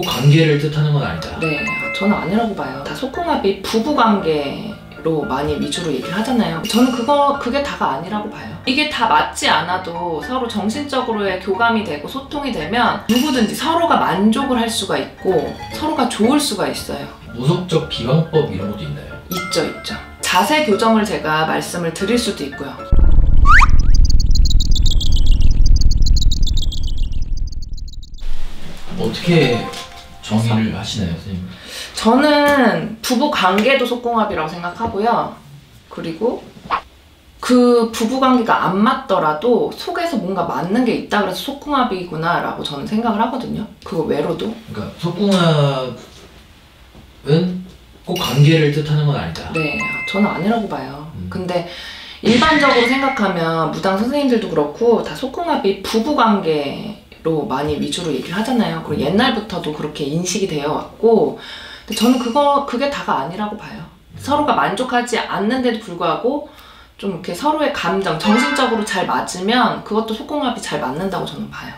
관계를 뜻하는 건 아니다. 네, 저는 아니라고 봐요. 다 속궁합이 부부관계로 많이 위주로 얘기를 하잖아요. 저는 그게 다가 아니라고 봐요. 이게 다 맞지 않아도 서로 정신적으로의 교감이 되고 소통이 되면 누구든지 서로가 만족을 할 수가 있고 서로가 좋을 수가 있어요. 무속적 비방법 이런 것도 있나요? 있죠. 자세 교정을 제가 말씀을 드릴 수도 있고요. 어떻게 정의를 하시나요, 선생님? 저는 부부 관계도 속궁합이라고 생각하고요. 그리고 그 부부 관계가 안 맞더라도 속에서 뭔가 맞는 게 있다 그래서 속궁합이구나 라고 저는 생각을 하거든요. 그거 외로도. 그러니까 속궁합은 꼭 관계를 뜻하는 건 아니다. 네, 저는 아니라고 봐요. 근데 일반적으로 생각하면 무당 선생님들도 그렇고 다 속궁합이 부부 관계로 많이 위주로 얘기를 하잖아요. 그리고 옛날부터도 그렇게 인식이 되어 왔고, 근데 저는 그게 다가 아니라고 봐요. 서로가 만족하지 않는데도 불구하고 좀 이렇게 서로의 감정, 정신적으로 잘 맞으면 그것도 속궁합이 잘 맞는다고 저는 봐요.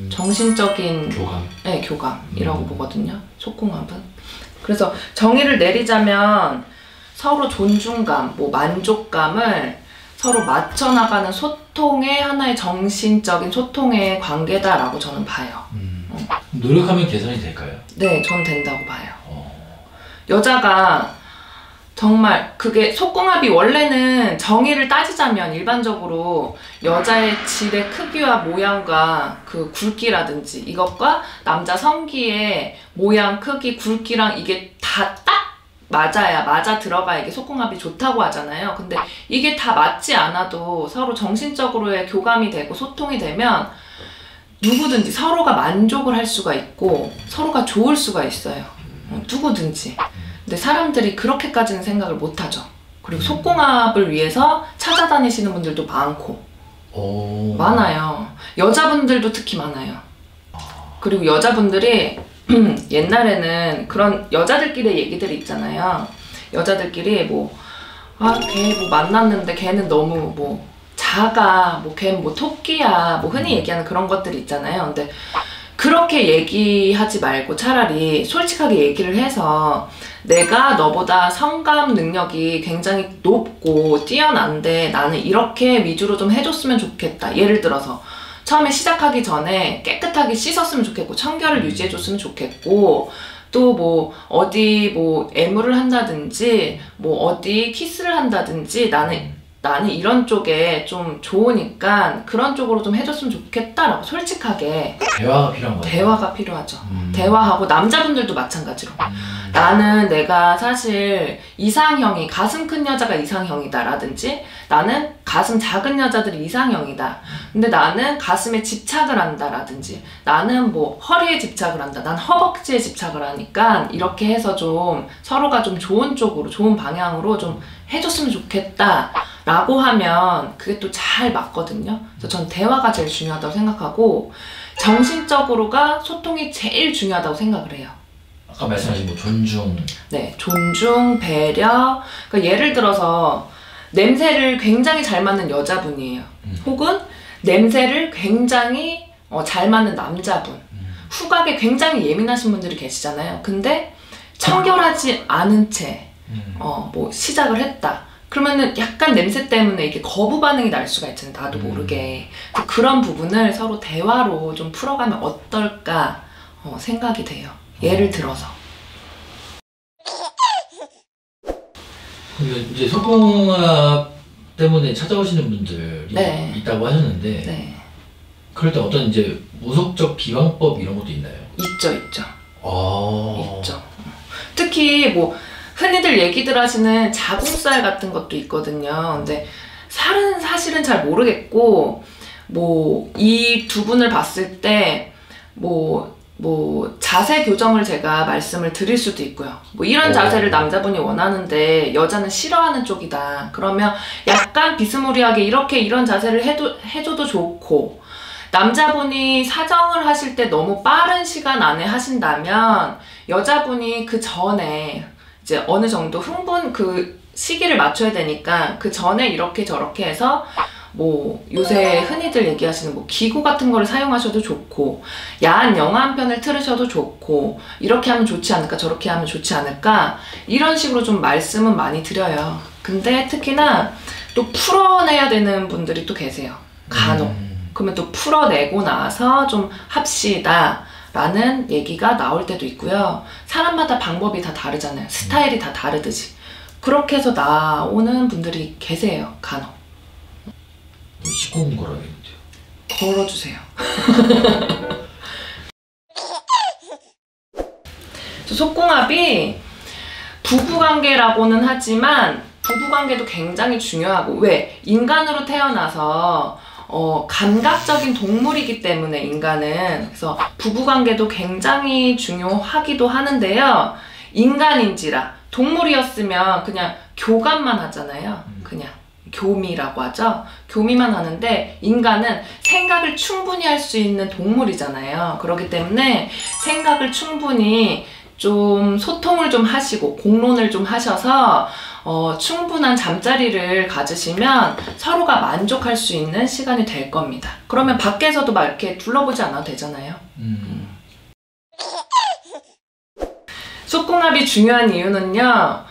정신적인 교감. 네, 교감이라고 보거든요. 속궁합은. 그래서 정의를 내리자면 서로 존중감, 만족감을 서로 맞춰나가는 소통의 하나의 정신적인 소통의 관계다라고 저는 봐요. 노력하면 개선이 될까요? 네, 저는 된다고 봐요. 여자가 정말 그게 속궁합이 원래는 정의를 따지자면 일반적으로 여자의 질의 크기와 모양과 그 굵기라든지 이것과 남자 성기의 모양, 크기, 굵기랑 이게 다 딱 맞아 들어가야 이게 속궁합이 좋다고 하잖아요. 근데 이게 다 맞지 않아도 서로 정신적으로의 교감이 되고 소통이 되면 누구든지 서로가 만족을 할 수가 있고 서로가 좋을 수가 있어요. 누구든지. 근데 사람들이 그렇게까지는 생각을 못하죠. 그리고 속궁합을 위해서 찾아다니시는 분들도 많고 많아요. 여자분들도 특히 많아요. 그리고 여자분들이 옛날에는 그런 여자들끼리 얘기들이 있잖아요. 여자들끼리 걔 만났는데 걔는 너무 작아, 걔는 토끼야, 흔히 얘기하는 그런 것들이 있잖아요. 근데 그렇게 얘기하지 말고 차라리 솔직하게 얘기를 해서 내가 너보다 성감 능력이 굉장히 높고 뛰어난데 나는 이렇게 위주로 좀 해줬으면 좋겠다. 예를 들어서 처음에 시작하기 전에 깨끗하게 씻었으면 좋겠고 청결을 유지해줬으면 좋겠고 또 어디 애무를 한다든지 어디 키스를 한다든지 나는 이런 쪽에 좀 좋으니까 그런 쪽으로 좀 해줬으면 좋겠다라고 솔직하게 대화가 필요한 거예요. 대화가 필요하죠. 대화하고 남자분들도 마찬가지로 나는 내가 사실 이상형이 가슴 큰 여자가 이상형이다 라든지 나는 가슴 작은 여자들이 이상형이다. 근데 나는 가슴에 집착을 한다 라든지 나는 허리에 집착을 한다. 난 허벅지에 집착을 하니까 이렇게 해서 좀 서로가 좀 좋은 쪽으로 좋은 방향으로 좀 해줬으면 좋겠다 라고 하면 그게 또 잘 맞거든요. 그래서 전 대화가 제일 중요하다고 생각하고 정신적으로가 소통이 제일 중요하다고 생각을 해요. 아까 말씀하신 존중. 네, 존중, 배려. 그러니까 예를 들어서 냄새를 굉장히 잘 맡는 여자분이에요. 혹은 냄새를 굉장히 잘 맡는 남자분. 후각에 굉장히 예민하신 분들이 계시잖아요. 근데 청결하지 않은 채 시작을 했다. 그러면은 약간 냄새 때문에 이게 거부 반응이 날 수가 있잖아요. 나도 모르게. 그런 부분을 서로 대화로 좀 풀어가면 어떨까 생각이 돼요. 예를 들어서. 이제 속궁합 때문에 찾아오시는 분들이 네. 있다고 하셨는데 네. 그럴 때 어떤 이제 무속적 비방법 이런 것도 있나요? 있죠. 있죠. 특히 흔히들 얘기들 하시는 자궁살 같은 것도 있거든요. 근데 살은 사실은 잘 모르겠고 이 두 분을 봤을 때 자세 교정을 제가 말씀을 드릴 수도 있고요. 이런 자세를 남자분이 원하는데 여자는 싫어하는 쪽이다. 그러면 약간 비스무리하게 이런 자세를 해줘도 좋고 남자분이 사정을 하실 때 너무 빠른 시간 안에 하신다면 여자분이 그 전에 이제 어느 정도 흥분 그 시기를 맞춰야 되니까 그 전에 이렇게 저렇게 해서 뭐 요새 흔히들 얘기하시는 뭐 기구 같은 거를 사용하셔도 좋고, 야한 영화 한 편을 틀으셔도 좋고, 이렇게 하면 좋지 않을까 저렇게 하면 좋지 않을까 이런 식으로 좀 말씀은 많이 드려요. 근데 특히나 또 풀어내야 되는 분들이 또 계세요, 간혹. 그러면 또 풀어내고 나서 좀 합시다 라는 얘기가 나올 때도 있고요. 사람마다 방법이 다 다르잖아요. 스타일이 다 다르듯이. 그렇게 해서 나오는 분들이 계세요, 간혹. 시공 걸어야겠는데요. 걸어주세요. 속궁합이 부부관계라고는 하지만 부부관계도 굉장히 중요하고, 왜? 인간으로 태어나서 감각적인 동물이기 때문에 인간은, 그래서 부부관계도 굉장히 중요하기도 하는데요. 인간인지라 동물이었으면 그냥 교감만 하잖아요. 그냥 교미라고 하죠. 교미만 하는데 인간은 생각을 충분히 할 수 있는 동물이잖아요. 그렇기 때문에 생각을 충분히 좀 소통을 좀 하시고 공론을 좀 하셔서 충분한 잠자리를 가지시면 서로가 만족할 수 있는 시간이 될 겁니다. 그러면 밖에서도 막 이렇게 둘러보지 않아도 되잖아요. 속궁합이 중요한 이유는요,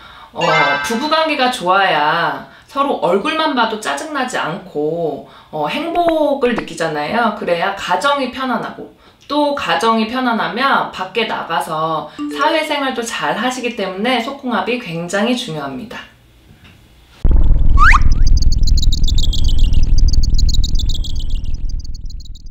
부부관계가 좋아야 서로 얼굴만 봐도 짜증나지 않고 행복을 느끼잖아요. 그래야 가정이 편안하고, 또 가정이 편안하면 밖에 나가서 사회생활도 잘 하시기 때문에 속궁합이 굉장히 중요합니다.